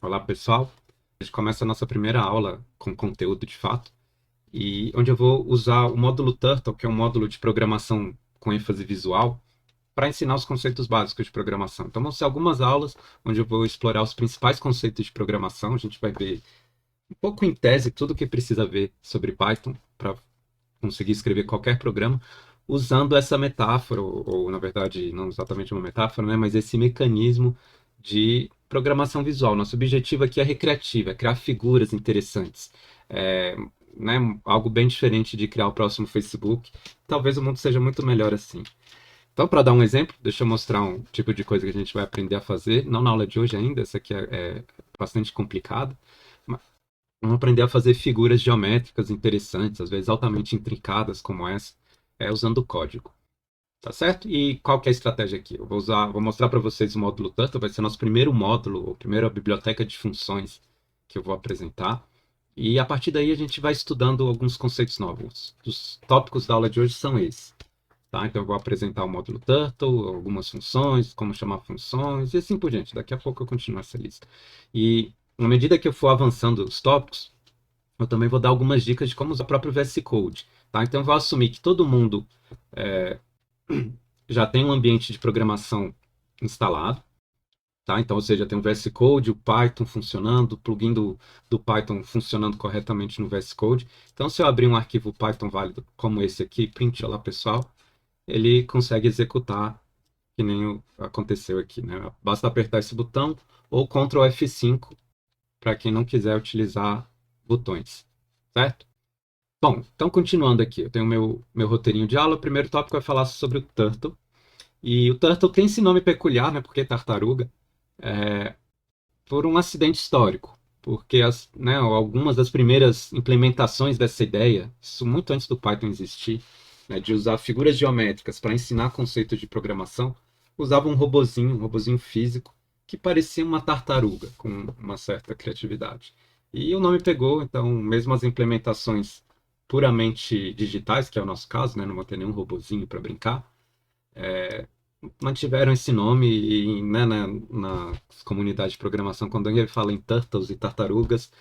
Olá, pessoal. A gente começa a nossa primeira aula com conteúdo de fato, e onde eu vou usar o módulo Turtle, que é um módulo de programação com ênfase visual, para ensinar os conceitos básicos de programação. Então, vão ser algumas aulas onde eu vou explorar os principais conceitos de programação. A gente vai ver um pouco em tese tudo o que precisa ver sobre Python para conseguir escrever qualquer programa, usando essa metáfora, ou, na verdade, não exatamente uma metáfora, né, mas esse mecanismo de programação visual. Nosso objetivo aqui é recreativo, é criar figuras interessantes. É, né, algo bem diferente de criar o próximo Facebook. Talvez o mundo seja muito melhor assim. Então, para dar um exemplo, deixa eu mostrar um tipo de coisa que a gente vai aprender a fazer. Não na aula de hoje ainda, essa aqui é bastante complicada. Vamos aprender a fazer figuras geométricas interessantes, às vezes altamente intrincadas como essa, usando código. Tá certo? E qual que é a estratégia aqui? Vou mostrar para vocês o módulo Turtle, vai ser nosso primeiro módulo, a primeira biblioteca de funções que eu vou apresentar. E a partir daí a gente vai estudando alguns conceitos novos. Os tópicos da aula de hoje são esses. Tá? Então eu vou apresentar o módulo Turtle, algumas funções, como chamar funções e assim por diante. Daqui a pouco eu continuo essa lista. E à medida que eu for avançando os tópicos, eu também vou dar algumas dicas de como usar o próprio VS Code. Tá? Então eu vou assumir que todo mundo é, já tem um ambiente de programação instalado. Tá? Então, ou seja, tem o VS Code, o Python funcionando, o plugin do Python funcionando corretamente no VS Code. Então, se eu abrir um arquivo Python válido como esse aqui, print, olá pessoal, ele consegue executar que nem aconteceu aqui. Né? Basta apertar esse botão ou Ctrl F5 para quem não quiser utilizar botões, certo? Bom, então continuando aqui, eu tenho meu roteirinho de aula. O primeiro tópico é falar sobre o Turtle. E o Turtle tem esse nome peculiar, né? Porque tartaruga, por um acidente histórico. Porque né, algumas das primeiras implementações dessa ideia, isso muito antes do Python existir, né, de usar figuras geométricas para ensinar conceitos de programação, usavam um robozinho físico, que parecia uma tartaruga, com uma certa criatividade. E o nome pegou, então, mesmo as implementações puramente digitais, que é o nosso caso, né, não vou ter nenhum robozinho para brincar, mantiveram esse nome e né, na comunidade de programação, quando alguém fala em turtles e tartarugas,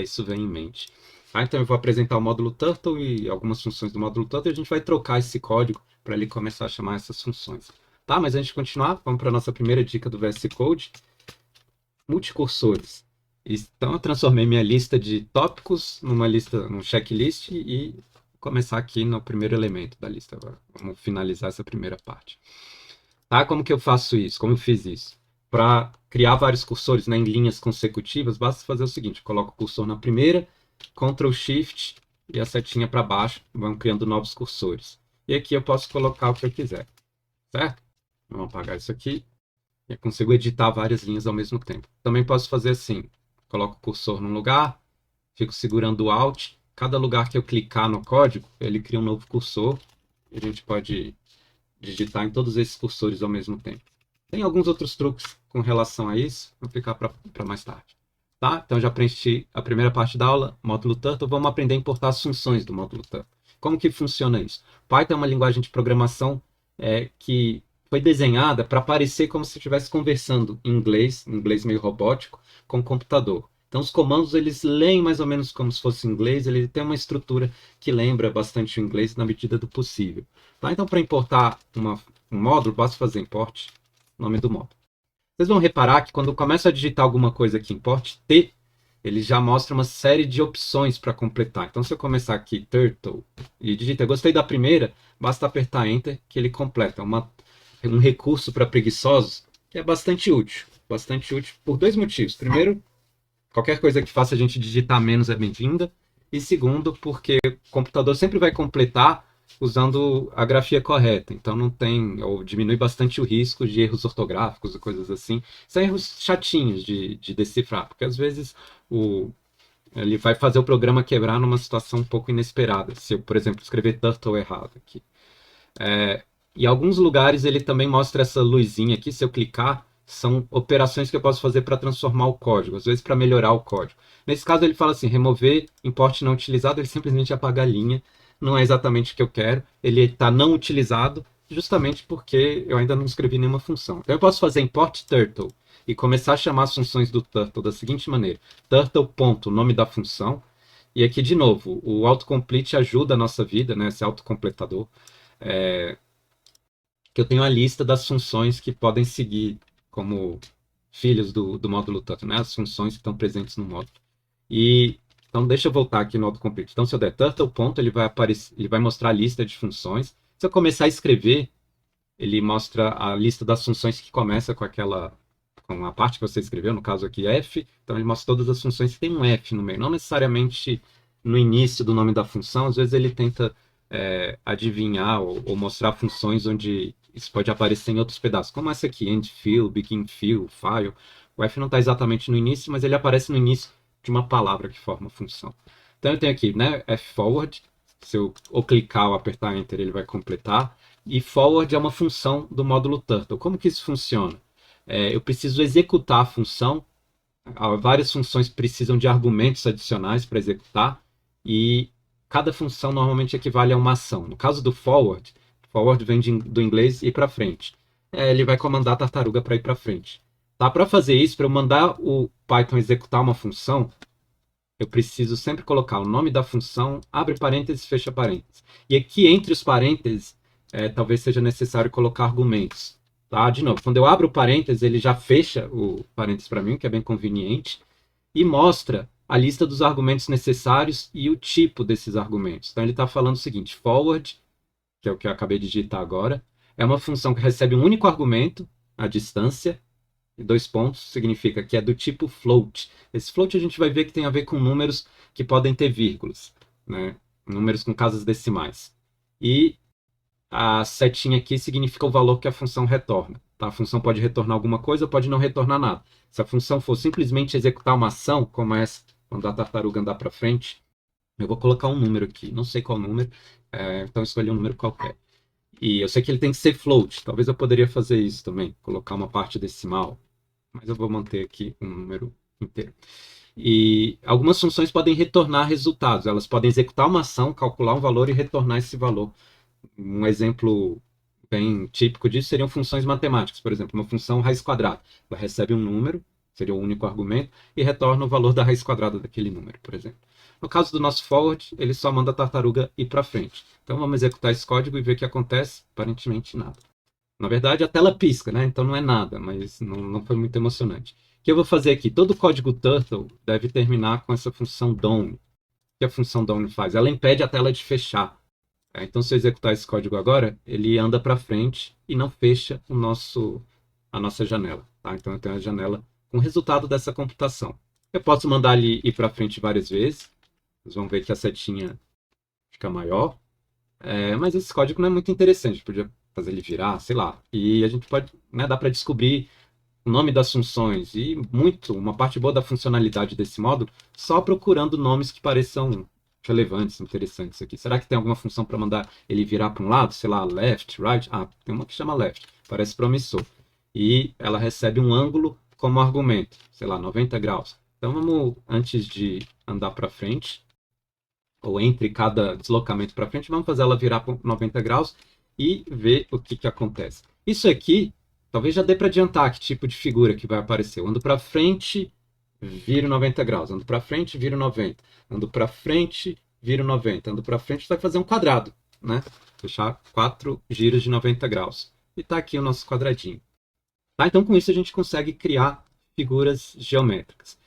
isso vem em mente. Então eu vou apresentar o módulo Turtle e algumas funções do módulo Turtle e a gente vai trocar esse código para ele começar a chamar essas funções. Tá, mas antes de continuar, vamos para a nossa primeira dica do VS Code, multicursores. Então eu transformei minha lista de tópicos numa lista, num checklist e vou começar aqui no primeiro elemento da lista agora. Vamos finalizar essa primeira parte. Tá? Como que eu faço isso? Como eu fiz isso? Para criar vários cursores, né, em linhas consecutivas, basta fazer o seguinte: eu coloco o cursor na primeira, Ctrl Shift e a setinha para baixo, vão criando novos cursores. E aqui eu posso colocar o que eu quiser, certo? Vamos apagar isso aqui. Eu consigo editar várias linhas ao mesmo tempo. Também posso fazer assim: coloco o cursor num lugar, fico segurando o Alt. Cada lugar que eu clicar no código, ele cria um novo cursor. E a gente pode digitar em todos esses cursores ao mesmo tempo. Tem alguns outros truques com relação a isso, vou ficar para mais tarde. Tá? Então já preenchi a primeira parte da aula, módulo Turtle, vamos aprender a importar as funções do módulo Turtle. Como que funciona isso? Python é uma linguagem de programação que foi desenhada para parecer como se estivesse conversando em inglês meio robótico, com o computador. Então os comandos eles leem mais ou menos como se fosse inglês, ele tem uma estrutura que lembra bastante o inglês na medida do possível. Tá? Então para importar um módulo, basta fazer import, nome do módulo. Vocês vão reparar que quando começa a digitar alguma coisa aqui, import T, ele já mostra uma série de opções para completar. Então, se eu começar aqui, turtle, e digitar, gostei da primeira, basta apertar Enter, que ele completa. Um recurso para preguiçosos que é bastante útil por dois motivos. Primeiro, qualquer coisa que faça a gente digitar menos é bem-vinda. E segundo, porque o computador sempre vai completar usando a grafia correta. Então não tem, ou diminui bastante o risco de erros ortográficos e coisas assim. São erros chatinhos de decifrar, porque às vezes ele vai fazer o programa quebrar numa situação um pouco inesperada. Se eu, por exemplo, escrever turtle errado aqui. Em alguns lugares ele também mostra essa luzinha aqui, se eu clicar, são operações que eu posso fazer para transformar o código, às vezes para melhorar o código. Nesse caso ele fala assim, remover import não utilizado, ele simplesmente apaga a linha, não é exatamente o que eu quero, ele está não utilizado justamente porque eu ainda não escrevi nenhuma função. Então eu posso fazer import turtle e começar a chamar as funções do Turtle da seguinte maneira: Turtle, ponto, nome da função. E aqui, de novo, o autocomplete ajuda a nossa vida, né, esse autocompletador, que eu tenho a lista das funções que podem seguir como filhos do módulo Turtle, né, as funções que estão presentes no módulo. E então deixa eu voltar aqui no autocomplete. Então, se eu der turtle ponto, ele vai aparecer, ele vai mostrar a lista de funções. Se eu começar a escrever, ele mostra a lista das funções que começa com a parte que você escreveu, no caso aqui F. Então ele mostra todas as funções que tem um F no meio, não necessariamente no início do nome da função. Às vezes ele tenta adivinhar ou mostrar funções onde isso pode aparecer em outros pedaços, como essa aqui, end fill, begin fill, file. O F não está exatamente no início, mas ele aparece no início de uma palavra que forma a função. Então eu tenho aqui, né, F-forward, se eu ou clicar ou apertar Enter, ele vai completar. E forward é uma função do módulo Turtle. Como que isso funciona? Eu preciso executar a função, várias funções precisam de argumentos adicionais para executar, e cada função normalmente equivale a uma ação. No caso do forward, forward vem do inglês ir para frente. Ele vai comandar a tartaruga para ir para frente. Tá? Para fazer isso, para eu mandar o Python executar uma função, eu preciso sempre colocar o nome da função, abre parênteses, fecha parênteses. E aqui entre os parênteses, talvez seja necessário colocar argumentos. Tá? De novo, quando eu abro o parênteses, ele já fecha o parênteses para mim, que é bem conveniente, e mostra a lista dos argumentos necessários e o tipo desses argumentos. Então ele está falando o seguinte: forward, que é o que eu acabei de digitar agora, é uma função que recebe um único argumento, a distância, e 2 pontos, significa que é do tipo float. Esse float a gente vai ver que tem a ver com números que podem ter vírgulas, né? Números com casas decimais. E a setinha aqui significa o valor que a função retorna. Tá? A função pode retornar alguma coisa, pode não retornar nada. Se a função for simplesmente executar uma ação, como essa, quando a tartaruga andar para frente, eu vou colocar um número aqui, não sei qual número, então escolhi um número qualquer. E eu sei que ele tem que ser float, talvez eu poderia fazer isso também, colocar uma parte decimal, mas eu vou manter aqui um número inteiro. E algumas funções podem retornar resultados, elas podem executar uma ação, calcular um valor e retornar esse valor. Um exemplo bem típico disso seriam funções matemáticas, por exemplo, uma função raiz quadrada. Ela recebe um número, seria o único argumento, e retorna o valor da raiz quadrada daquele número, por exemplo. No caso do nosso forward, ele só manda a tartaruga ir para frente. Então vamos executar esse código e ver o que acontece. Aparentemente nada. Na verdade, a tela pisca, né? Então não é nada, mas não foi muito emocionante. O que eu vou fazer aqui? Todo código Turtle deve terminar com essa função down. O que a função down faz? Ela impede a tela de fechar. Então, se eu executar esse código agora, ele anda para frente e não fecha a nossa janela. Tá? Então, eu tenho a janela com o resultado dessa computação. Eu posso mandar ele ir para frente várias vezes. Vocês vão ver que a setinha fica maior. Mas esse código não é muito interessante. Podia fazer ele virar, sei lá. E a gente pode, né, dá para descobrir o nome das funções e uma parte boa da funcionalidade desse módulo só procurando nomes que pareçam relevantes, interessantes aqui. Será que tem alguma função para mandar ele virar para um lado? Sei lá, left, right? Ah, tem uma que chama left, parece promissor. E ela recebe um ângulo como argumento, sei lá, 90 graus. Então vamos, antes de andar para frente, ou entre cada deslocamento para frente, vamos fazer ela virar por 90 graus e ver o que acontece. Isso aqui, talvez já dê para adiantar que tipo de figura que vai aparecer. Eu ando para frente, viro 90 graus. Ando para frente, viro 90. Ando para frente, viro 90. Ando para frente, vai fazer um quadrado, né? Fechar 4 giros de 90 graus. E está aqui o nosso quadradinho. Tá? Então, com isso, a gente consegue criar figuras geométricas.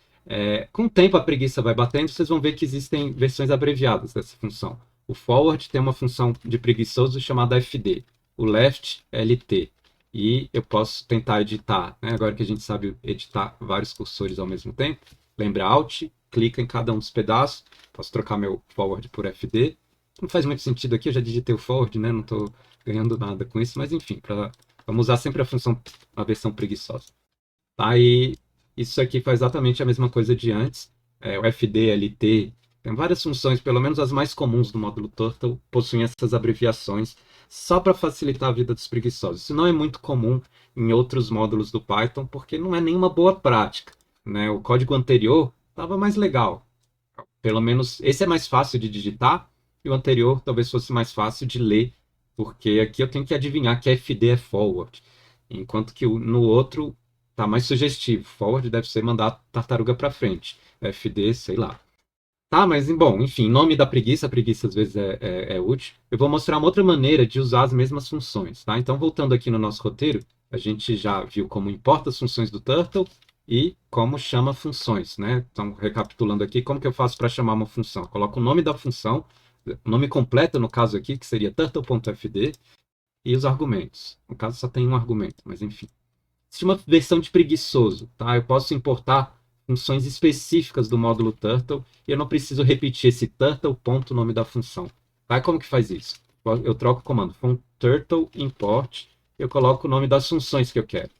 Com o tempo, a preguiça vai batendo, vocês vão ver que existem versões abreviadas dessa função. O forward tem uma função de preguiçoso chamada fd. O left é lt. E eu posso tentar editar, né? Agora que a gente sabe editar vários cursores ao mesmo tempo. Lembra Alt, clica em cada um dos pedaços. Posso trocar meu forward por fd. Não faz muito sentido aqui, eu já digitei o forward, né? Não estou ganhando nada com isso, mas enfim, vamos usar sempre a versão preguiçosa. Tá? E isso aqui faz exatamente a mesma coisa de antes. O fd, lt, tem várias funções, pelo menos as mais comuns do módulo Turtle, possuem essas abreviações só para facilitar a vida dos preguiçosos. Isso não é muito comum em outros módulos do Python, porque não é nenhuma boa prática, né? O código anterior estava mais legal. Pelo menos esse é mais fácil de digitar, e o anterior talvez fosse mais fácil de ler, porque aqui eu tenho que adivinhar que fd é forward, enquanto que no outro tá mais sugestivo. Forward deve ser mandar a tartaruga para frente. FD, sei lá. Tá, mas bom, enfim, nome da preguiça, a preguiça às vezes é útil. Eu vou mostrar uma outra maneira de usar as mesmas funções, tá? Então, voltando aqui no nosso roteiro, a gente já viu como importa as funções do Turtle e como chama funções, né? Então, recapitulando aqui, como que eu faço para chamar uma função? Eu coloco o nome da função, o nome completo no caso aqui, que seria turtle.fd, e os argumentos. No caso, só tem um argumento, mas enfim. Existe uma versão de preguiçoso, tá? Eu posso importar funções específicas do módulo Turtle e eu não preciso repetir esse turtle ponto nome da função. Tá? Como que faz isso? Eu troco o comando turtle import e eu coloco o nome das funções que eu quero.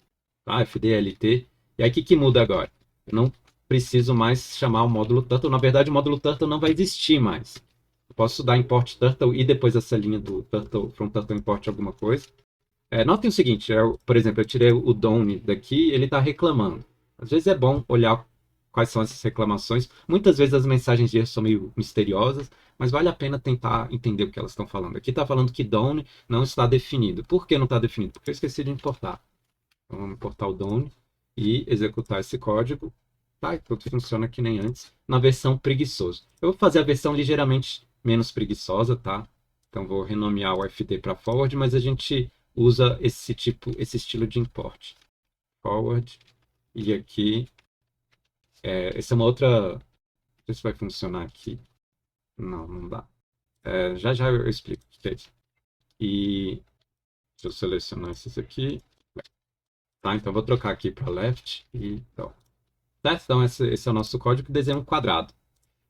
Tá? fdlt. E aí o que muda agora? Eu não preciso mais chamar o módulo Turtle. Na verdade, o módulo Turtle não vai existir mais. Eu posso dar import turtle e depois essa linha do turtle, from turtle import alguma coisa. Notem o seguinte, por exemplo, eu tirei o Doni daqui, ele está reclamando. Às vezes é bom olhar quais são essas reclamações. Muitas vezes as mensagens de erro são meio misteriosas, mas vale a pena tentar entender o que elas estão falando. Aqui está falando que Doni não está definido. Por que não está definido? Porque eu esqueci de importar. Então, vamos importar o Doni e executar esse código. Tá, tudo funciona que nem antes, na versão preguiçoso. Eu vou fazer a versão ligeiramente menos preguiçosa, tá? Então vou renomear o fd para forward, mas a gente usa esse estilo de import. Forward. E aqui, essa é uma outra... Não sei se vai funcionar aqui. Não, não dá. Já já eu explico o que é isso. E se eu selecionar esses aqui... Tá, então vou trocar aqui para left e então. Certo? Então esse é o nosso código que desenha um quadrado.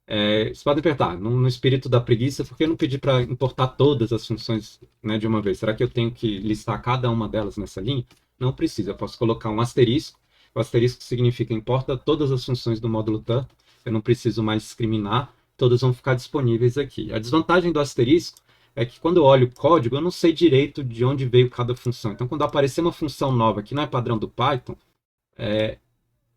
Vocês podem perguntar, no espírito da preguiça, por que eu não pedi para importar todas as funções, né, de uma vez? Será que eu tenho que listar cada uma delas nessa linha? Não precisa, eu posso colocar um asterisco. O asterisco significa importa todas as funções do módulo Turtle. Eu não preciso mais discriminar, todas vão ficar disponíveis aqui. A desvantagem do asterisco é que quando eu olho o código, eu não sei direito de onde veio cada função. Então, quando aparecer uma função nova que não é padrão do Python,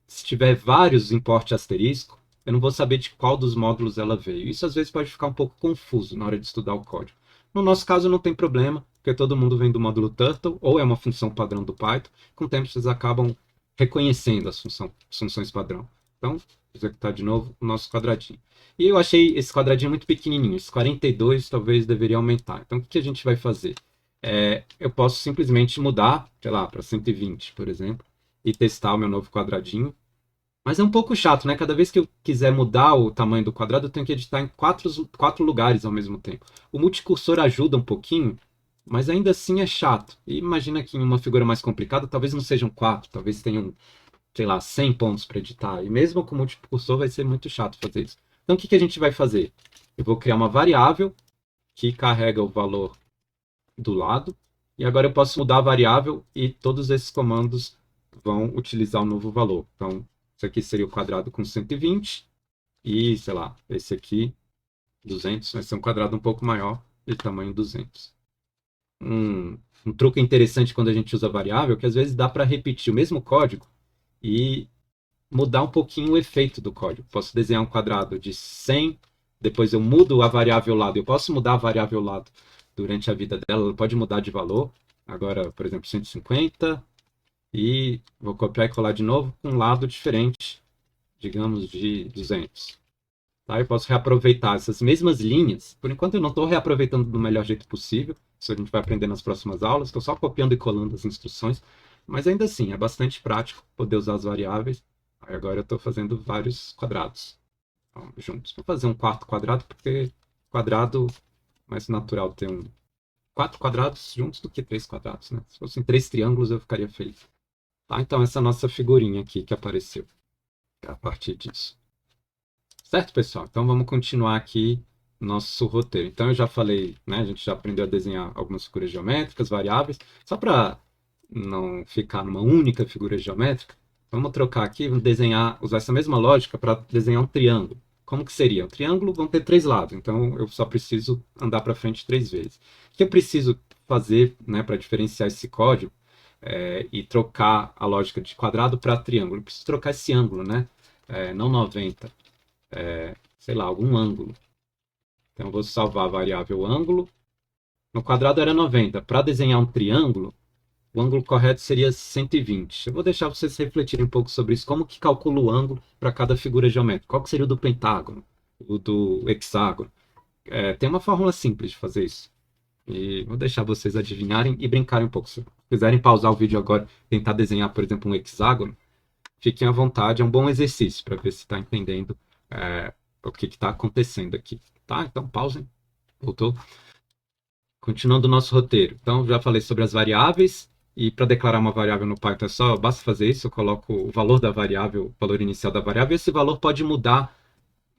se tiver vários import asterisco, eu não vou saber de qual dos módulos ela veio. Isso às vezes pode ficar um pouco confuso na hora de estudar o código. No nosso caso não tem problema, porque todo mundo vem do módulo Turtle, ou é uma função padrão do Python. Com o tempo vocês acabam reconhecendo as funções padrão. Então, vou executar de novo o nosso quadradinho. E eu achei esse quadradinho muito pequenininho, esse 42 talvez deveria aumentar. Então, o que a gente vai fazer? Eu posso simplesmente mudar, sei lá, para 120, por exemplo, e testar o meu novo quadradinho. Mas é um pouco chato, né? Cada vez que eu quiser mudar o tamanho do quadrado, eu tenho que editar em quatro lugares ao mesmo tempo. O multicursor ajuda um pouquinho, mas ainda assim é chato. E imagina que em uma figura mais complicada, talvez não sejam 4, talvez tenham, sei lá, 100 pontos para editar. E mesmo com o multicursor vai ser muito chato fazer isso. Então o que a gente vai fazer? Eu vou criar uma variável que carrega o valor do lado. E agora eu posso mudar a variável e todos esses comandos vão utilizar o novo valor. Então, isso aqui seria o quadrado com 120 e, sei lá, esse aqui, 200, vai ser um quadrado um pouco maior de tamanho 200. Um truque interessante quando a gente usa variável é que às vezes dá para repetir o mesmo código e mudar um pouquinho o efeito do código. Posso desenhar um quadrado de 100, depois eu mudo a variável lado. Eu posso mudar a variável lado durante a vida dela, ela pode mudar de valor. Agora, por exemplo, 150, e vou copiar e colar de novo com um lado diferente, digamos de 200. Tá? Eu posso reaproveitar essas mesmas linhas. Por enquanto eu não estou reaproveitando do melhor jeito possível, isso a gente vai aprender nas próximas aulas, estou só copiando e colando as instruções, mas ainda assim é bastante prático poder usar as variáveis. Aí agora eu estou fazendo vários quadrados juntos. Vou fazer um quarto quadrado, porque quadrado é mais natural ter 4 quadrados juntos do que 3 quadrados, né? Se fossem 3 triângulos eu ficaria feliz. Tá, então essa é a nossa figurinha aqui que apareceu a partir disso. Certo, pessoal? Então vamos continuar aqui nosso roteiro. Então eu já falei, né? A gente já aprendeu a desenhar algumas figuras geométricas, variáveis. Só para não ficar numa única figura geométrica, vamos trocar aqui, vamos desenhar, usar essa mesma lógica para desenhar um triângulo. Como que seria? Um triângulo vão ter 3 lados, então eu só preciso andar para frente 3 vezes. O que eu preciso fazer, né, para diferenciar esse código e trocar a lógica de quadrado para triângulo? Eu preciso trocar esse ângulo, né? Não 90, sei lá, algum ângulo. Então eu vou salvar a variável ângulo. No quadrado era 90. Para desenhar um triângulo, o ângulo correto seria 120. Eu vou deixar vocês refletirem um pouco sobre isso. Como que calcula o ângulo para cada figura geométrica? Qual que seria o do pentágono? O do hexágono? Tem uma fórmula simples de fazer isso. E vou deixar vocês adivinharem e brincarem um pouco. Se quiserem pausar o vídeo agora e tentar desenhar, por exemplo, um hexágono, fiquem à vontade. É um bom exercício para ver se está entendendo o que está acontecendo aqui. Tá? Então, pausem. Voltou. Continuando o nosso roteiro. Então, já falei sobre as variáveis. E para declarar uma variável no Python basta fazer isso. Eu coloco o valor da variável, o valor inicial da variável. E esse valor pode mudar,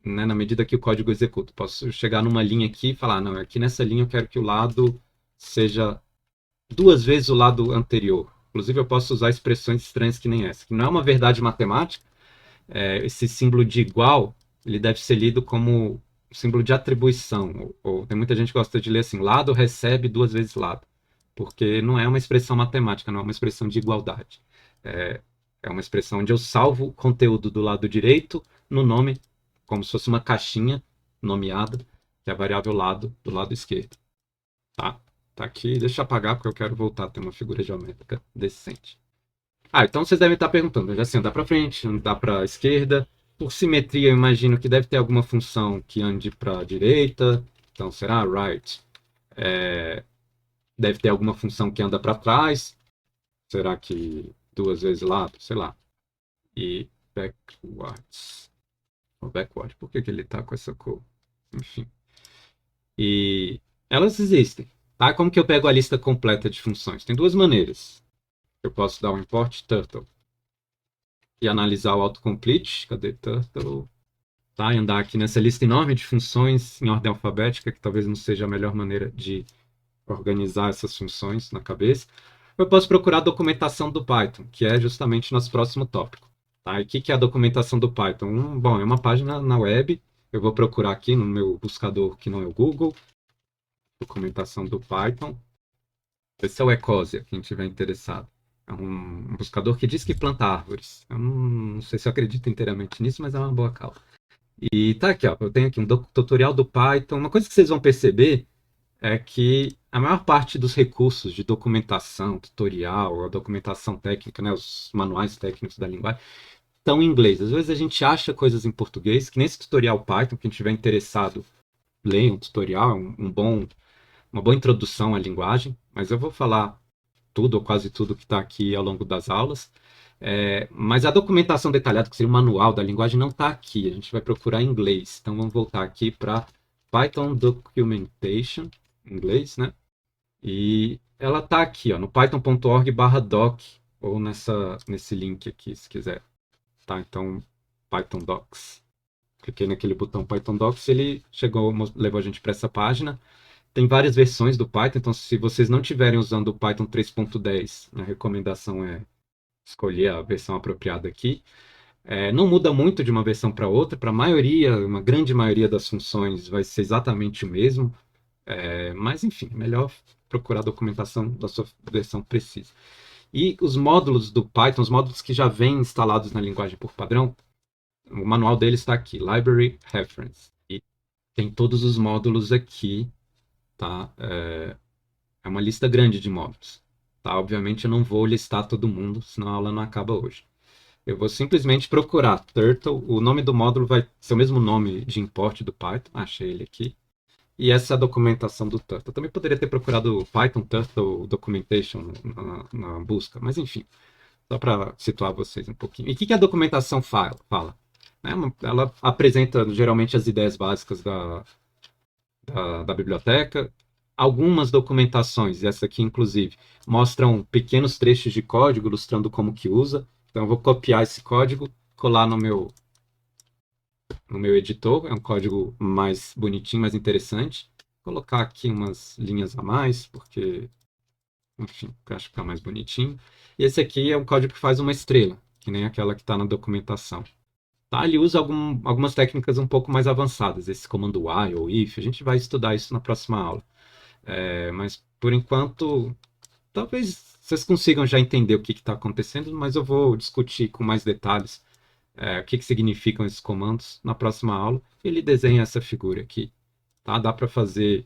né, na medida que o código executa. Posso chegar numa linha aqui e falar, não, aqui nessa linha eu quero que o lado seja 2 vezes o lado anterior. Inclusive, eu posso usar expressões estranhas que nem essa, que não é uma verdade matemática. Esse símbolo de igual, ele deve ser lido como símbolo de atribuição. Ou tem muita gente que gosta de ler assim, lado recebe 2 vezes lado. Porque não é uma expressão matemática, não é uma expressão de igualdade. É uma expressão onde eu salvo o conteúdo do lado direito no nome, como se fosse uma caixinha nomeada, que é a variável lado do lado esquerdo. Tá? Tá aqui, deixa eu apagar porque eu quero voltar a ter uma figura geométrica decente. Então vocês devem estar perguntando, já assim, andar para frente, andar para a esquerda. Por simetria, eu imagino que deve ter alguma função que ande para a direita. Então será right. Deve ter alguma função que anda para trás. Será que 2 vezes lado? Sei lá. E backwards. O backward, por que ele está com essa cor? Enfim. E elas existem. Tá? Como que eu pego a lista completa de funções? Tem 2 maneiras. Eu posso dar um import turtle e analisar o autocomplete. Cadê turtle? Tá? E andar aqui nessa lista enorme de funções em ordem alfabética, que talvez não seja a melhor maneira de organizar essas funções na cabeça. Eu posso procurar a documentação do Python, que é justamente nosso próximo tópico. Tá? E o que é a documentação do Python? Bom, é uma página na web. Eu vou procurar aqui no meu buscador, que não é o Google. Documentação do Python. Esse é o Ecosia, quem estiver interessado. É um buscador que diz que planta árvores. Eu não sei se eu acredito inteiramente nisso, mas é uma boa causa. E tá aqui, ó, eu tenho aqui um tutorial do Python. Uma coisa que vocês vão perceber é que a maior parte dos recursos de documentação, tutorial, a documentação técnica, né, os manuais técnicos da linguagem, estão em inglês. Às vezes a gente acha coisas em português, que nesse tutorial Python, quem estiver interessado, leia um tutorial, uma boa introdução à linguagem, mas eu vou falar tudo ou quase tudo que está aqui ao longo das aulas. Mas a documentação detalhada, que seria o manual da linguagem, não está aqui. A gente vai procurar em inglês. Então vamos voltar aqui para Python Documentation, em inglês, né? E ela está aqui, ó, no python.org/doc, ou nesse link aqui, se quiser. Tá? Então, Python Docs. Cliquei naquele botão Python Docs, ele levou a gente para essa página. Tem várias versões do Python, então se vocês não estiverem usando o Python 3.10, a recomendação é escolher a versão apropriada aqui. Não muda muito de uma versão para outra, para a maioria, uma grande maioria das funções vai ser exatamente o mesmo, mas enfim, melhor procurar a documentação da sua versão precisa. E os módulos do Python, os módulos que já vêm instalados na linguagem por padrão, o manual deles está aqui, Library Reference, e tem todos os módulos aqui. Tá? É uma lista grande de módulos. Tá? Obviamente eu não vou listar todo mundo, senão a aula não acaba hoje. Eu vou simplesmente procurar Turtle. O nome do módulo vai ser o mesmo nome de import do Python. Achei ele aqui. E essa é a documentação do Turtle. Eu também poderia ter procurado Python Turtle Documentation na busca, mas enfim, só para situar vocês um pouquinho. E o que a documentação fala? Ela apresenta geralmente as ideias básicas da biblioteca. Algumas documentações, essa aqui inclusive, mostram pequenos trechos de código ilustrando como que usa. Então eu vou copiar esse código, colar no meu editor. É um código mais bonitinho, mais interessante. Vou colocar aqui umas linhas a mais, porque, enfim, eu acho que fica mais bonitinho. E esse aqui é um código que faz uma estrela, que nem aquela que está na documentação. Tá? Ele usa algumas técnicas um pouco mais avançadas, esse comando while ou if. A gente vai estudar isso na próxima aula. Mas, por enquanto, talvez vocês consigam já entender o que está acontecendo, mas eu vou discutir com mais detalhes o que significam esses comandos na próxima aula. Ele desenha essa figura aqui. Tá? Dá para fazer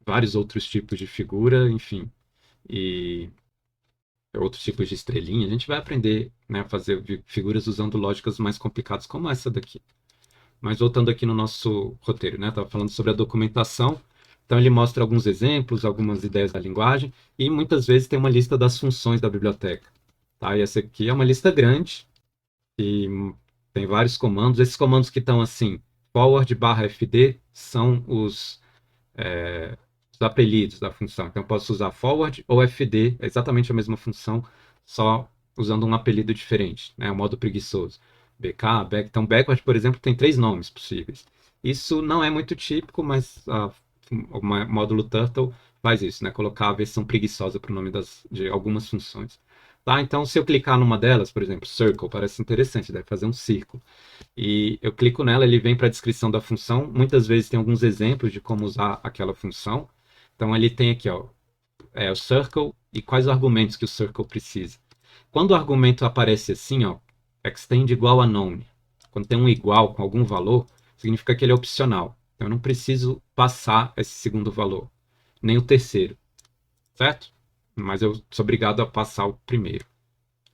vários outros tipos de figura, enfim. e outros tipos de estrelinha. A gente vai aprender, né, a fazer figuras usando lógicas mais complicadas como essa daqui. Mas voltando aqui no nosso roteiro, né? Estava falando sobre a documentação. Então ele mostra alguns exemplos, algumas ideias da linguagem e muitas vezes tem uma lista das funções da biblioteca. Tá? E essa aqui é uma lista grande e tem vários comandos. Esses comandos que estão assim, forward/fd, são os apelidos da função. Então eu posso usar forward ou fd, é exatamente a mesma função, só usando um apelido diferente, né? O modo preguiçoso. BK, back. Então backward, por exemplo, tem 3 nomes possíveis. Isso não é muito típico, mas o módulo Turtle faz isso, né? Colocar a versão preguiçosa para o nome de algumas funções. Tá? Então, se eu clicar numa delas, por exemplo, circle, parece interessante, deve fazer um círculo. E eu clico nela, ele vem para a descrição da função. Muitas vezes tem alguns exemplos de como usar aquela função. Então, ele tem aqui, ó, o circle e quais argumentos que o circle precisa. Quando o argumento aparece assim, ó, extend igual a none, quando tem um igual com algum valor, significa que ele é opcional. Então, eu não preciso passar esse segundo valor, nem o terceiro, certo? Mas eu sou obrigado a passar o primeiro.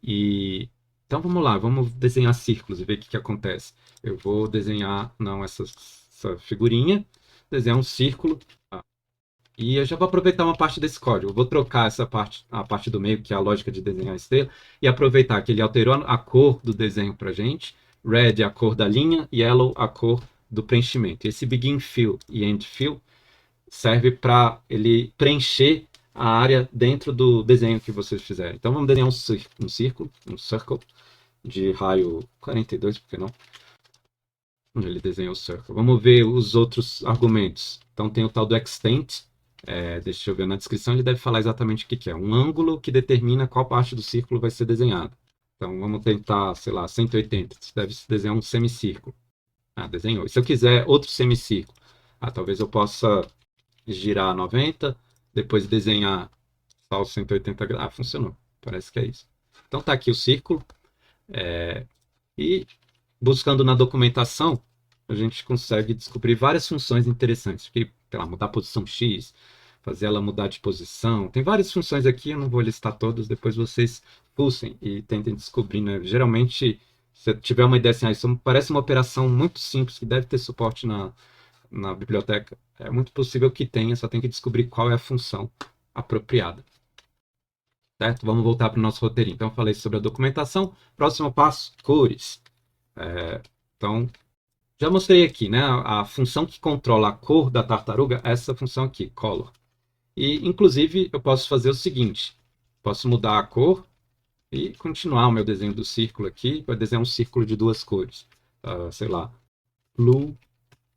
Então vamos lá, vamos desenhar círculos e ver o que acontece. Eu vou desenhar, não, essa figurinha, desenhar um círculo. E eu já vou aproveitar uma parte desse código. Eu vou trocar essa parte, a parte do meio, que é a lógica de desenhar a estrela, e aproveitar que ele alterou a cor do desenho para a gente. Red é a cor da linha, yellow a cor do preenchimento. Esse begin fill e end fill serve para ele preencher a área dentro do desenho que vocês fizerem. Então vamos desenhar um círculo, um circle, de raio 42, por que não? Onde ele desenhou o circle. Vamos ver os outros argumentos. Então tem o tal do extent. Deixa eu ver na descrição, ele deve falar exatamente o que é. Um ângulo que determina qual parte do círculo vai ser desenhada. Então vamos tentar, sei lá, 180. Deve se desenhar um semicírculo. Desenhou. E se eu quiser outro semicírculo? Talvez eu possa girar 90, depois desenhar só os 180 graus. Funcionou. Parece que é isso. Então tá aqui o círculo. E buscando na documentação, a gente consegue descobrir várias funções interessantes. Que, sei lá, mudar a posição X, fazer ela mudar de posição. Tem várias funções aqui, eu não vou listar todas, depois vocês pulsem e tentem descobrir, né? Geralmente, se eu tiver uma ideia assim, isso parece uma operação muito simples, que deve ter suporte na biblioteca. É muito possível que tenha, só tem que descobrir qual é a função apropriada. Certo? Vamos voltar para o nosso roteirinho. Então, eu falei sobre a documentação. Próximo passo, cores. Então, já mostrei aqui, né? A função que controla a cor da tartaruga é essa função aqui, color. E, inclusive, eu posso fazer o seguinte. Posso mudar a cor e continuar o meu desenho do círculo aqui. Vai desenhar um círculo de 2 cores. Sei lá, blue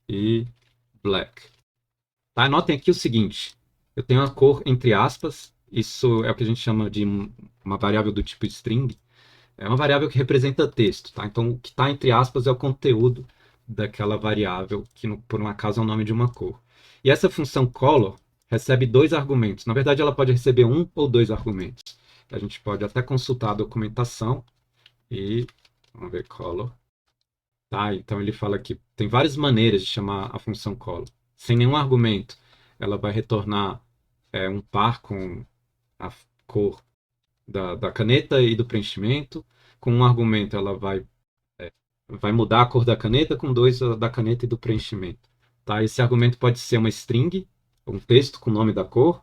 e black. Tá? Anotem aqui o seguinte. Eu tenho a cor entre aspas. Isso é o que a gente chama de uma variável do tipo string. É uma variável que representa texto, tá? Então, o que está entre aspas é o conteúdo daquela variável, que por um acaso é o nome de uma cor. E essa função color recebe 2 argumentos. Na verdade, ela pode receber 1 ou 2 argumentos. A gente pode até consultar a documentação e vamos ver color. Tá? Então, ele fala que tem várias maneiras de chamar a função color. Sem nenhum argumento, ela vai retornar um par com a cor da caneta e do preenchimento. Com um argumento, ela vai mudar a cor da caneta, com 2 da caneta e do preenchimento. Tá? Esse argumento pode ser uma string, um texto com o nome da cor,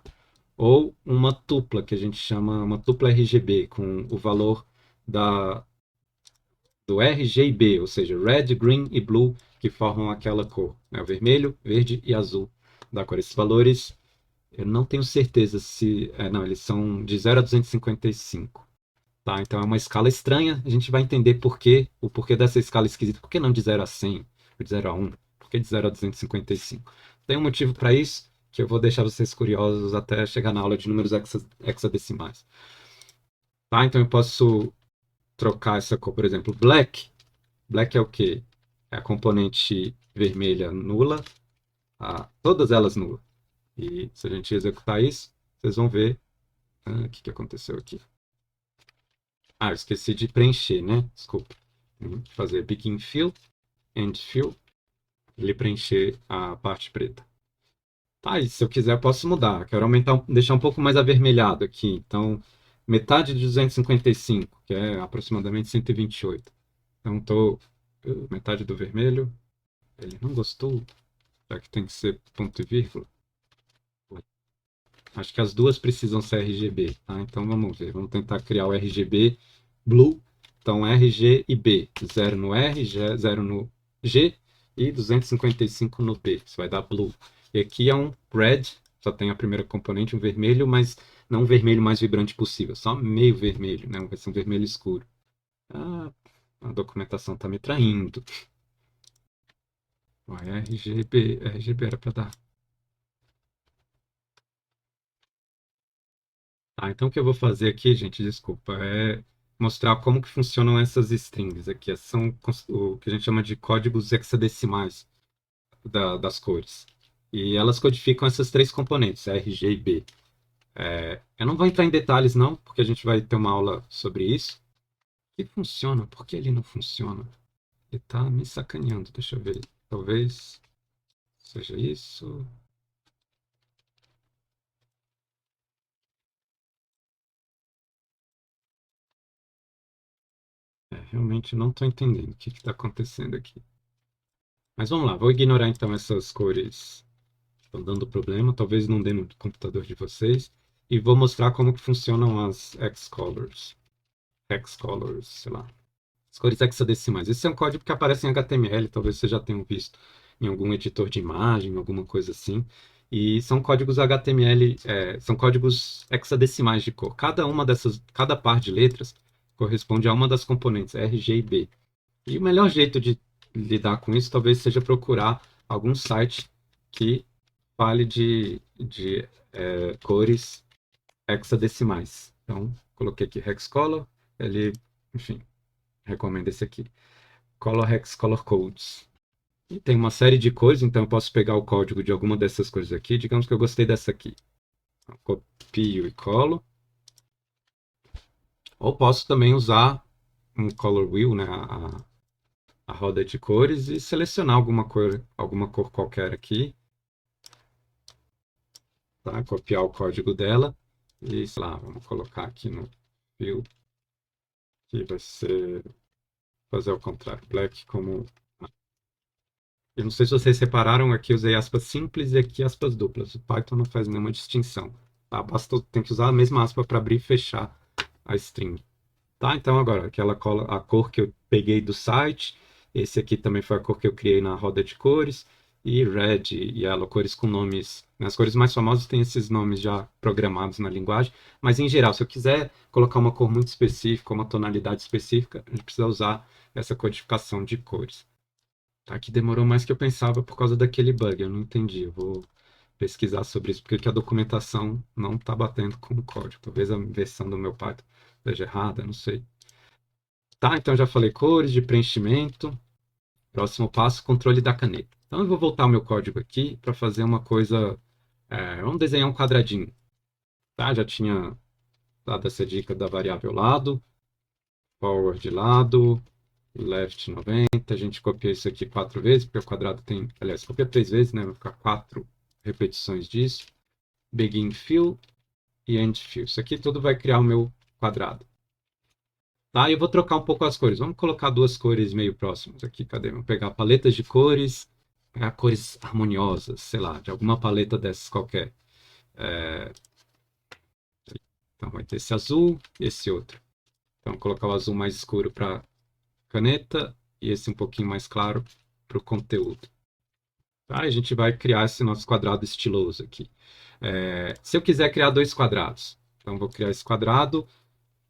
ou uma tupla, que a gente chama uma tupla RGB, com o valor do R, G e B, ou seja, red, green e blue, que formam aquela cor. Né? O vermelho, verde e azul da cor. Esses valores, eu não tenho certeza se... não, eles são de 0 a 255. Tá? Então é uma escala estranha, a gente vai entender o porquê dessa escala esquisita. Por que não de 0 a 100, ou de 0 a 1? Por que de 0 a 255? Tem um motivo para isso, que eu vou deixar vocês curiosos até chegar na aula de números hexadecimais. Tá? Então eu posso trocar essa cor, por exemplo, black. Black é o quê? É a componente vermelha nula, todas elas nulas. E se a gente executar isso, vocês vão ver o que aconteceu aqui. Eu esqueci de preencher, né? Desculpa. Fazer begin fill, end fill, ele preencher a parte preta. Tá, e se eu quiser, eu posso mudar. Quero aumentar, deixar um pouco mais avermelhado aqui. Então, metade de 255, que é aproximadamente 128. Então, metade do vermelho. Ele não gostou, já que tem que ser ponto e vírgula. Acho que as duas precisam ser RGB, tá? Então, vamos ver. Vamos tentar criar o RGB Blue. Então, RG e B. 0 no R, 0 no G e 255 no B. Isso vai dar Blue. E aqui é um Red, só tem a primeira componente, um vermelho, mas não o vermelho mais vibrante possível, só meio vermelho, né? Vai ser um vermelho escuro. Ah, a documentação está me traindo. Ó, RGB era para dar. Ah, então o que eu vou fazer aqui, gente, desculpa, é mostrar como que funcionam essas strings aqui. São o que a gente chama de códigos hexadecimais das cores. E elas codificam essas três componentes, R, G e B. Eu não vou entrar em detalhes, não, porque a gente vai ter uma aula sobre isso. E funciona? Por que ele não funciona? Ele tá me sacaneando, deixa eu ver. Talvez seja isso. Realmente não estou entendendo o que está acontecendo aqui. Mas vamos lá, vou ignorar então essas cores que estão dando problema, talvez não dê no computador de vocês, e vou mostrar como que funcionam as Xcolors, sei lá, as cores hexadecimais. Esse é um código que aparece em HTML, talvez vocês já tenham visto em algum editor de imagem, alguma coisa assim. E são códigos HTML, são códigos hexadecimais de cor. Cada par de letras corresponde a uma das componentes R, G e B. E o melhor jeito de lidar com isso talvez seja procurar algum site que fale de cores hexadecimais. Então, coloquei aqui Hexcolor, ele, enfim, recomendo esse aqui. Color Hexcolor Codes. E tem uma série de cores, então eu posso pegar o código de alguma dessas cores aqui. Digamos que eu gostei dessa aqui. Então, copio e colo. Ou posso também usar um color wheel, né, a roda de cores e selecionar alguma cor qualquer aqui, tá? Copiar o código dela e, sei lá, vamos colocar aqui no fill, que vai ser fazer ao contrário, black como... Eu não sei se vocês separaram, aqui eu usei aspas simples e aqui aspas duplas. O Python não faz nenhuma distinção, tá? Tem que usar a mesma aspa para abrir e fechar a string. Tá, então agora, a cor que eu peguei do site, esse aqui também foi a cor que eu criei na roda de cores, e red e yellow, cores com nomes, né, as cores mais famosas têm esses nomes já programados na linguagem, mas em geral, se eu quiser colocar uma cor muito específica, uma tonalidade específica, a gente precisa usar essa codificação de cores. Tá, que demorou mais que eu pensava por causa daquele bug, eu não entendi, eu vou pesquisar sobre isso, porque a documentação não está batendo com o código, talvez a versão do meu Python esteja errada, não sei. Tá, então já falei cores de preenchimento. Próximo passo, controle da caneta. Então eu vou voltar o meu código aqui para fazer uma coisa. Vamos desenhar um quadradinho. Tá? Já tinha dado essa dica da variável lado, forward lado, left 90. A gente copia isso aqui 4 vezes, porque o quadrado tem. Aliás, copia 3 vezes, né? Vai ficar 4 repetições disso. Begin fill e end fill. Isso aqui tudo vai criar o meu quadrado. Tá, eu vou trocar um pouco as cores. Vamos colocar duas cores meio próximas aqui. Cadê? Vamos pegar paletas de cores, pegar cores harmoniosas, sei lá, de alguma paleta dessas qualquer. É, Então vai ter esse azul e esse outro. Então vou colocar o azul mais escuro para caneta e esse um pouquinho mais claro para o conteúdo. Tá, a gente vai criar esse nosso quadrado estiloso aqui. Se eu quiser criar dois quadrados, então vou criar esse quadrado,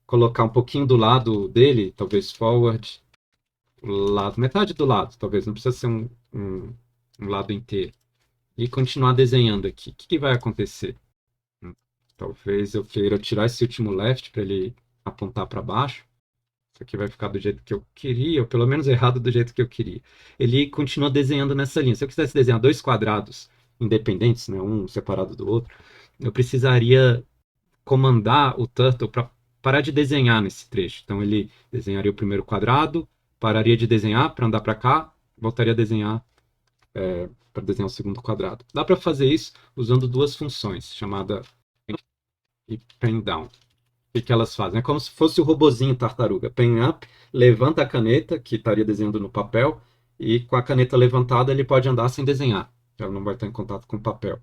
colocar um pouquinho do lado dele, talvez forward, lado, metade do lado, talvez, não precisa ser um lado inteiro. E continuar desenhando aqui. O que vai acontecer? Talvez eu queira tirar esse último left para ele apontar para baixo. Isso aqui vai ficar do jeito que eu queria, ou pelo menos errado do jeito que eu queria. Ele continua desenhando nessa linha. Se eu quisesse desenhar dois quadrados independentes, né, um separado do outro, eu precisaria comandar o Turtle para parar de desenhar nesse trecho. Então ele desenharia o primeiro quadrado, pararia de desenhar para andar para cá, voltaria a desenhar para desenhar o segundo quadrado. Dá para fazer isso usando duas funções, chamada e pen down. O que elas fazem? É como se fosse o robozinho tartaruga. Pen up, levanta a caneta, que estaria desenhando no papel, e com a caneta levantada ele pode andar sem desenhar. Ela não vai estar em contato com o papel.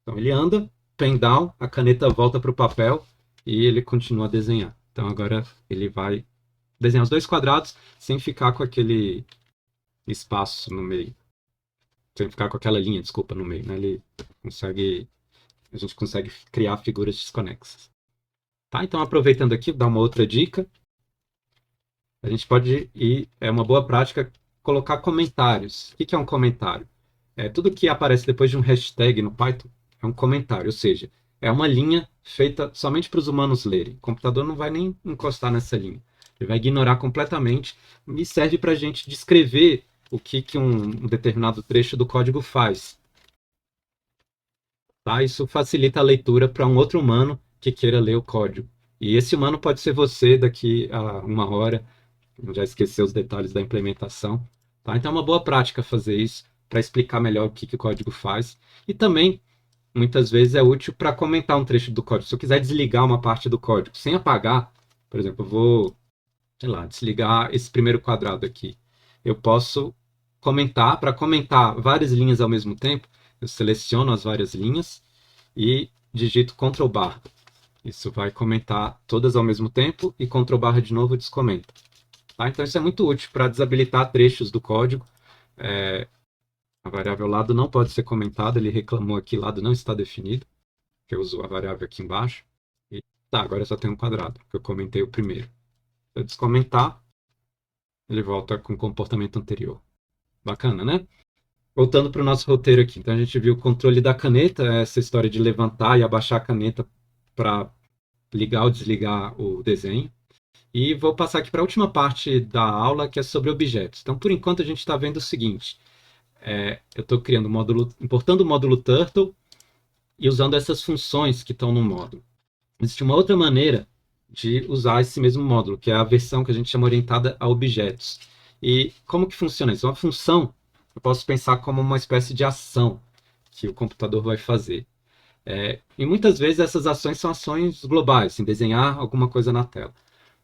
Então ele anda, pen down, a caneta volta para o papel e ele continua a desenhar. Então agora ele vai desenhar os dois quadrados sem ficar com aquele espaço no meio. Sem ficar com aquela linha, desculpa, no meio. Né? A gente consegue criar figuras desconexas. Tá? Então, aproveitando aqui, vou dar uma outra dica. A gente pode ir, é uma boa prática, colocar comentários. O que é um comentário? Tudo que aparece depois de um hashtag no Python é um comentário, ou seja, é uma linha feita somente para os humanos lerem. O computador não vai nem encostar nessa linha. Ele vai ignorar completamente e serve para a gente descrever o que um determinado trecho do código faz. Tá? Isso facilita a leitura para um outro humano que queira ler o código. E esse humano pode ser você daqui a uma hora, já esqueceu os detalhes da implementação. Tá? Então é uma boa prática fazer isso para explicar melhor o que o código faz. E também, muitas vezes, é útil para comentar um trecho do código. Se eu quiser desligar uma parte do código sem apagar, por exemplo, eu vou, sei lá, desligar esse primeiro quadrado aqui. Eu posso comentar, para comentar várias linhas ao mesmo tempo, eu seleciono as várias linhas e digito Ctrl barra. Isso vai comentar todas ao mesmo tempo e Ctrl barra de novo descomenta. Tá? Então isso é muito útil para desabilitar trechos do código. A variável lado não pode ser comentada, ele reclamou aqui, lado não está definido, que eu uso a variável aqui embaixo. E tá, agora só tem um quadrado, que eu comentei o primeiro. Se eu descomentar, ele volta com o comportamento anterior. Bacana, né? Voltando para o nosso roteiro aqui. Então a gente viu o controle da caneta, essa história de levantar e abaixar a caneta para ligar ou desligar o desenho. E vou passar aqui para a última parte da aula, que é sobre objetos. Então, por enquanto, a gente está vendo o seguinte. Eu estou criando um módulo, importando o módulo Turtle e usando essas funções que estão no módulo. Existe uma outra maneira de usar esse mesmo módulo, que é a versão que a gente chama orientada a objetos. E como que funciona isso? Uma função, eu posso pensar como uma espécie de ação que o computador vai fazer. E muitas vezes essas ações são ações globais, assim, desenhar alguma coisa na tela.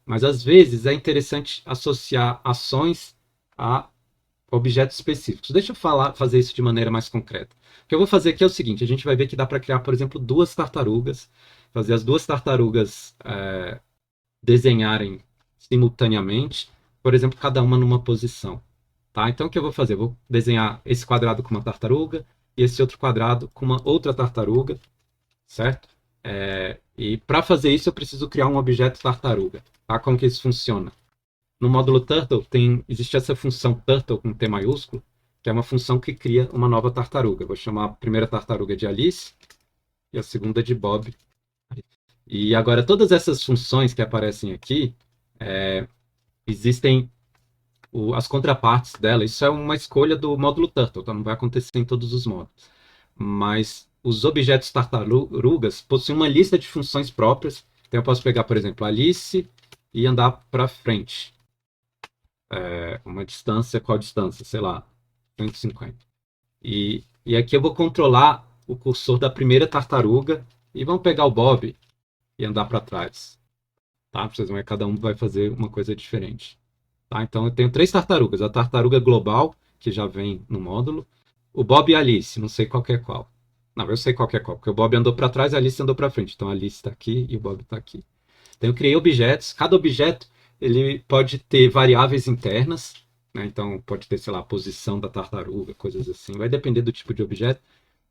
Mas às vezes é interessante associar ações a objetos específicos. Deixa eu fazer isso de maneira mais concreta. O que eu vou fazer aqui é o seguinte: a gente vai ver que dá para criar, por exemplo, duas tartarugas, fazer as duas tartarugas desenharem simultaneamente, por exemplo, cada uma numa posição. Tá? Então o que eu vou fazer? Eu vou desenhar esse quadrado com uma tartaruga e esse outro quadrado com uma outra tartaruga, certo? E para fazer isso eu preciso criar um objeto tartaruga. Tá? Como que isso funciona? No módulo Turtle existe essa função Turtle com T maiúsculo, que é uma função que cria uma nova tartaruga. Vou chamar a primeira tartaruga de Alice e a segunda de Bob. E agora todas essas funções que aparecem aqui, existem as contrapartes dela. Isso é uma escolha do módulo Turtle, então não vai acontecer em todos os módulos. Mas os objetos tartarugas possuem uma lista de funções próprias. Então eu posso pegar, por exemplo, Alice e andar para frente. Uma distância, qual distância? Sei lá, 150. E aqui eu vou controlar o cursor da primeira tartaruga e vamos pegar o Bob e andar para trás. Tá? Vocês vão ver, cada um vai fazer uma coisa diferente. Tá? Então eu tenho três tartarugas. A tartaruga global, que já vem no módulo. O Bob e a Alice, não sei qual é qual. Não, eu sei qual é qual, porque o Bob andou para trás e a Alice andou para frente. Então a Alice está aqui e o Bob está aqui. Então eu criei objetos. Cada objeto ele pode ter variáveis internas, né? Então pode ter, sei lá, a posição da tartaruga, coisas assim. Vai depender do tipo de objeto.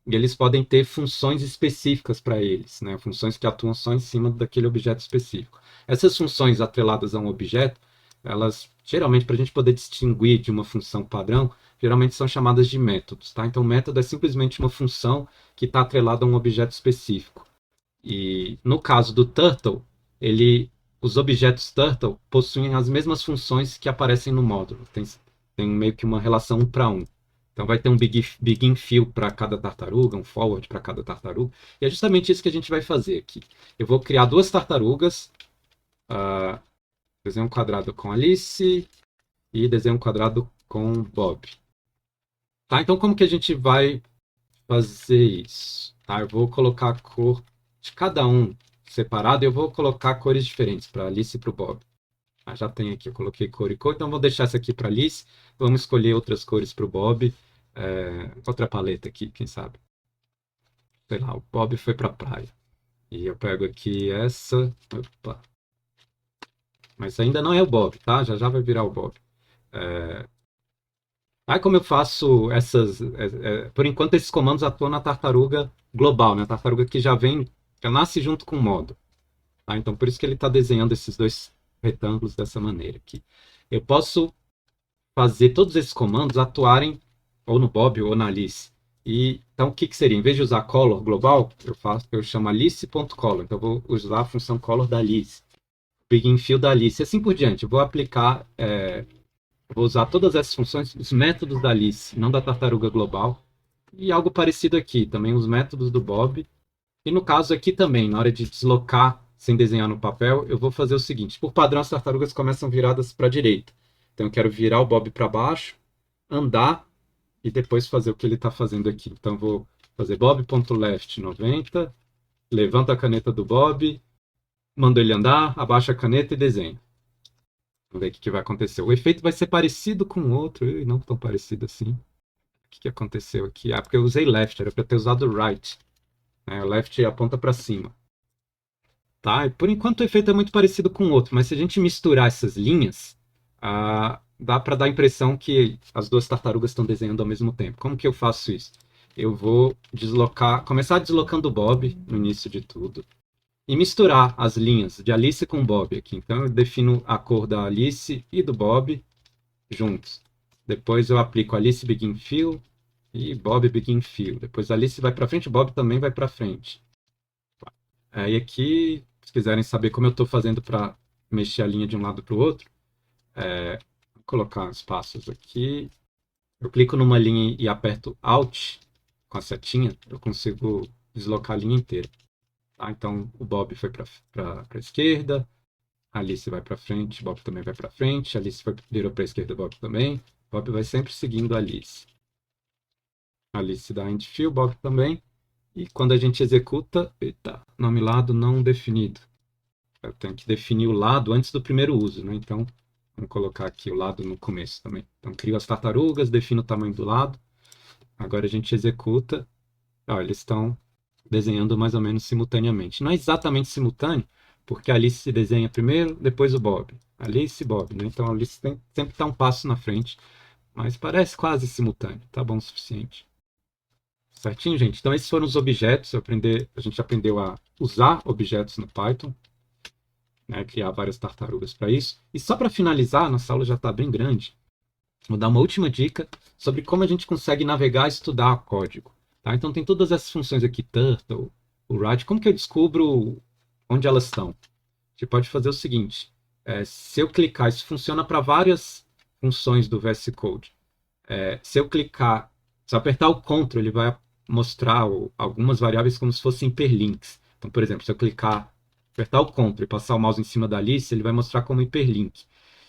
E eles podem ter funções específicas para eles, né? Funções que atuam só em cima daquele objeto específico. Essas funções atreladas a um objeto, elas geralmente, para a gente poder distinguir de uma função padrão, geralmente são chamadas de métodos. Tá? Então, método é simplesmente uma função que está atrelada a um objeto específico. E no caso do Turtle, os objetos Turtle possuem as mesmas funções que aparecem no módulo. Tem meio que uma relação 1 para 1. Então vai ter um begin fill para cada tartaruga, um forward para cada tartaruga. E é justamente isso que a gente vai fazer aqui. Eu vou criar duas tartarugas, desenho um quadrado com Alice e desenho um quadrado com Bob. Tá, então como que a gente vai fazer isso? Tá, eu vou colocar a cor de cada um separado e eu vou colocar cores diferentes para Alice e para o Bob. Ah, já tem aqui, eu coloquei cor e cor, então vou deixar essa aqui para Alice. Vamos escolher outras cores para o Bob. Outra paleta aqui, quem sabe? Sei lá, o Bob foi para a praia. E eu pego aqui essa. Opa. Mas ainda não é o Bob, tá? Já já vai virar o Bob. Aí como eu faço essas. Por enquanto, esses comandos atuam na tartaruga global, né? A tartaruga que já nasce junto com o modo. Tá? Então, por isso que ele está desenhando esses dois retângulos dessa maneira aqui. Eu posso fazer todos esses comandos atuarem ou no Bob ou na Alice. Então, o que, que seria? Em vez de usar color global, eu chamo alice.color. Então, eu vou usar a função color da Alice. Begin fill da Alice. E assim por diante. Eu vou aplicar. Vou usar todas essas funções, os métodos da Alice, não da tartaruga global. E algo parecido aqui, também os métodos do Bob. E no caso aqui também, na hora de deslocar sem desenhar no papel, eu vou fazer o seguinte. Por padrão, as tartarugas começam viradas para a direita. Então eu quero virar o Bob para baixo, andar e depois fazer o que ele está fazendo aqui. Então eu vou fazer bob.left 90, levanta a caneta do Bob, mando ele andar, abaixa a caneta e desenha. Vamos ver o que vai acontecer. O efeito vai ser parecido com o outro, e não tão parecido assim. O que aconteceu aqui? Ah, porque eu usei left, era para ter usado right. O left aponta para cima. Tá? E por enquanto o efeito é muito parecido com o outro, mas se a gente misturar essas linhas, dá para dar a impressão que as duas tartarugas estão desenhando ao mesmo tempo. Como que eu faço isso? Eu vou começar deslocando o Bob no início de tudo e misturar as linhas de Alice com Bob aqui. Então eu defino a cor da Alice e do Bob juntos. Depois eu aplico Alice Begin Fill e Bob Begin Fill. Depois Alice vai para frente, Bob também vai para frente. E aqui, se quiserem saber como eu estou fazendo para mexer a linha de um lado para o outro, vou colocar os passos aqui. Eu clico numa linha e aperto Alt com a setinha, eu consigo deslocar a linha inteira. Tá? Então, o Bob foi para a esquerda, a Alice vai para frente, Bob também vai para frente, a Alice virou para a esquerda, Bob também. Bob vai sempre seguindo a Alice. A Alice dá end fill, Bob também. E quando a gente executa, nome lado não definido. Eu tenho que definir o lado antes do primeiro uso, né? Então, vamos colocar aqui o lado no começo também. Então, crio as tartarugas, defino o tamanho do lado. Agora a gente executa. Eles estão desenhando mais ou menos simultaneamente. Não é exatamente simultâneo, porque a Alice se desenha primeiro, depois o Bob. Alice e Bob, né? Então a Alice sempre está um passo na frente, mas parece quase simultâneo. Tá bom o suficiente. Certinho, gente? Então esses foram os objetos. A gente aprendeu a usar objetos no Python, né? Criar várias tartarugas para isso. E só para finalizar, nossa aula já está bem grande, vou dar uma última dica sobre como a gente consegue navegar e estudar código. Tá? Então tem todas essas funções aqui, turtle, o write. Como que eu descubro onde elas estão? A gente pode fazer o seguinte, se eu clicar, isso funciona para várias funções do VS Code. Se eu apertar o Ctrl, ele vai mostrar algumas variáveis como se fossem hiperlinks. Então, por exemplo, se eu apertar o Ctrl e passar o mouse em cima da Alice, ele vai mostrar como hiperlink.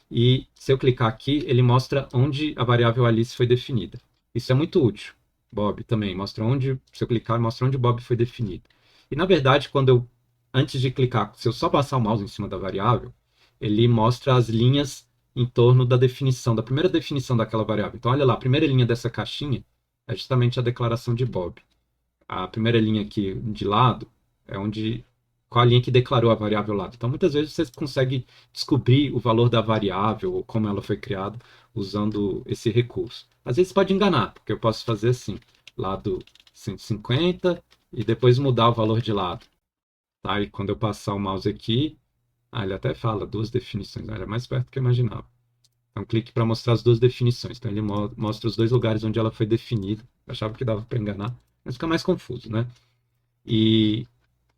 E se eu clicar aqui, ele mostra onde a variável Alice foi definida. Isso é muito útil. Bob também, se eu clicar, mostra onde o Bob foi definido. E na verdade, antes de clicar, se eu só passar o mouse em cima da variável, ele mostra as linhas em torno da definição, da primeira definição daquela variável. Então, olha lá, a primeira linha dessa caixinha é justamente a declaração de Bob. A primeira linha aqui de lado é qual a linha que declarou a variável lado. Então, muitas vezes você consegue descobrir o valor da variável ou como ela foi criada usando esse recurso. Às vezes pode enganar, porque eu posso fazer assim, lado 150 e depois mudar o valor de lado. Tá? E quando eu passar o mouse aqui, ele até fala duas definições, é mais perto do que eu imaginava. Então, clique para mostrar as duas definições. Então, ele mostra os dois lugares onde ela foi definida. Eu achava que dava para enganar, mas fica mais confuso, né? E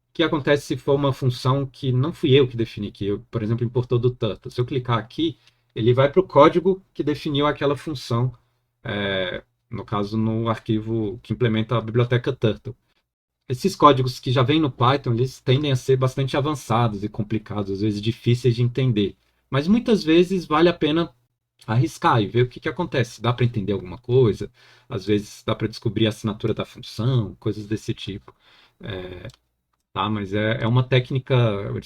o que acontece se for uma função que não fui eu que defini, que eu, por exemplo, importou do Turtle. Se eu clicar aqui, ele vai para o código que definiu aquela função, no caso, no arquivo que implementa a biblioteca Turtle. Esses códigos que já vêm no Python, eles tendem a ser bastante avançados e complicados, às vezes difíceis de entender. Mas muitas vezes vale a pena arriscar e ver o que que acontece. Dá para entender alguma coisa, às vezes dá para descobrir a assinatura da função, coisas desse tipo. Tá? Mas é uma técnica,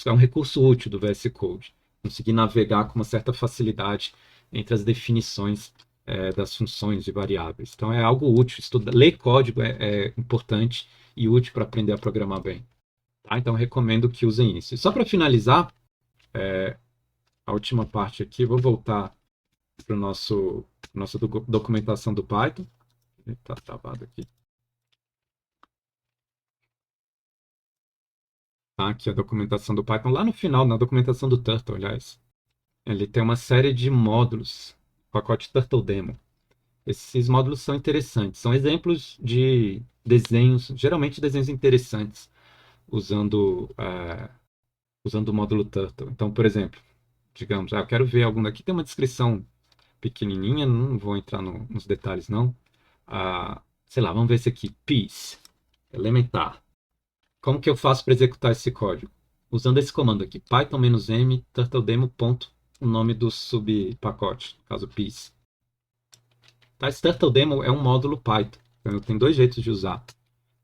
é um recurso útil do VS Code. Conseguir navegar com uma certa facilidade entre as definições das funções e variáveis. Então é algo útil. Ler código é importante e útil para aprender a programar bem. Tá? Então recomendo que usem isso. E só para finalizar, a última parte aqui, vou voltar para o nossa documentação do Python. Está travado aqui. Tá? Aqui a documentação do Python. Lá no final, na documentação do Turtle, aliás, ele tem uma série de módulos, pacote Turtle Demo. Esses módulos são interessantes, são exemplos de desenhos, geralmente desenhos interessantes, usando, usando o módulo Turtle. Então, por exemplo, digamos, eu quero ver algum daqui, tem uma descrição pequenininha, não vou entrar nos detalhes não. Sei lá, vamos ver esse aqui, Peace, elementar. Como que eu faço para executar esse código? Usando esse comando aqui, python-m turtledemo. O nome do subpacote, no caso Peace. Tá? Esse turtledemo é um módulo Python. Então, eu tenho dois jeitos de usar.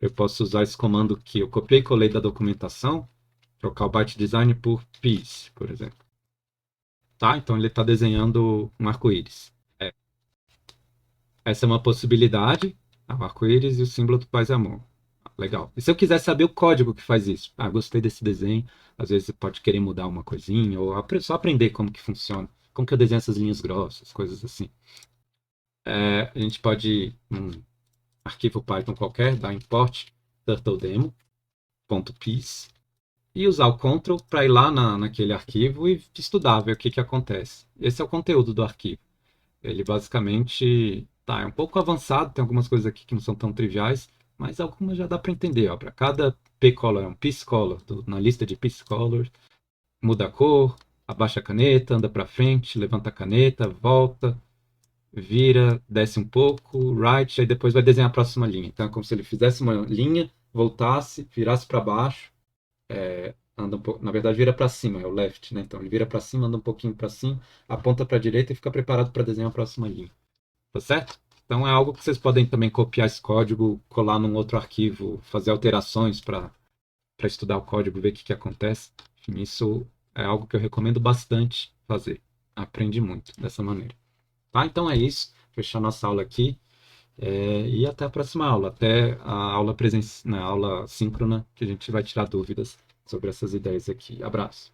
Eu posso usar esse comando que eu copiei e colei da documentação, trocar o byte design por Peace, por exemplo. Tá? Então ele está desenhando um arco-íris. Essa é uma possibilidade, o arco-íris e o símbolo do paz e amor. Legal. E se eu quiser saber o código que faz isso? Gostei desse desenho. Às vezes você pode querer mudar uma coisinha, ou só aprender como que funciona. Como que eu desenho essas linhas grossas, coisas assim. A gente pode, num arquivo Python qualquer, dar import turtledemo.piece e usar o Ctrl para ir lá naquele arquivo e estudar, ver o que acontece. Esse é o conteúdo do arquivo. Ele basicamente é um pouco avançado, tem algumas coisas aqui que não são tão triviais, mas algumas já dá para entender. Para cada p-color é um piece color, na lista de piece colors, muda a cor, abaixa a caneta, anda para frente, levanta a caneta, volta, vira, desce um pouco, right, aí depois vai desenhar a próxima linha. Então é como se ele fizesse uma linha, voltasse, virasse para baixo, anda um pouco, na verdade vira para cima, é o left, né? Então ele vira para cima, anda um pouquinho para cima, aponta para a direita e fica preparado para desenhar a próxima linha. Tá certo? Então é algo que vocês podem também copiar esse código, colar num outro arquivo, fazer alterações para estudar o código, ver o que acontece. Enfim, isso é algo que eu recomendo bastante fazer. Aprende muito dessa maneira. Tá? Então é isso. Fechar nossa aula aqui. E até a próxima aula. Até a aula na aula síncrona, que a gente vai tirar dúvidas sobre essas ideias aqui. Abraço.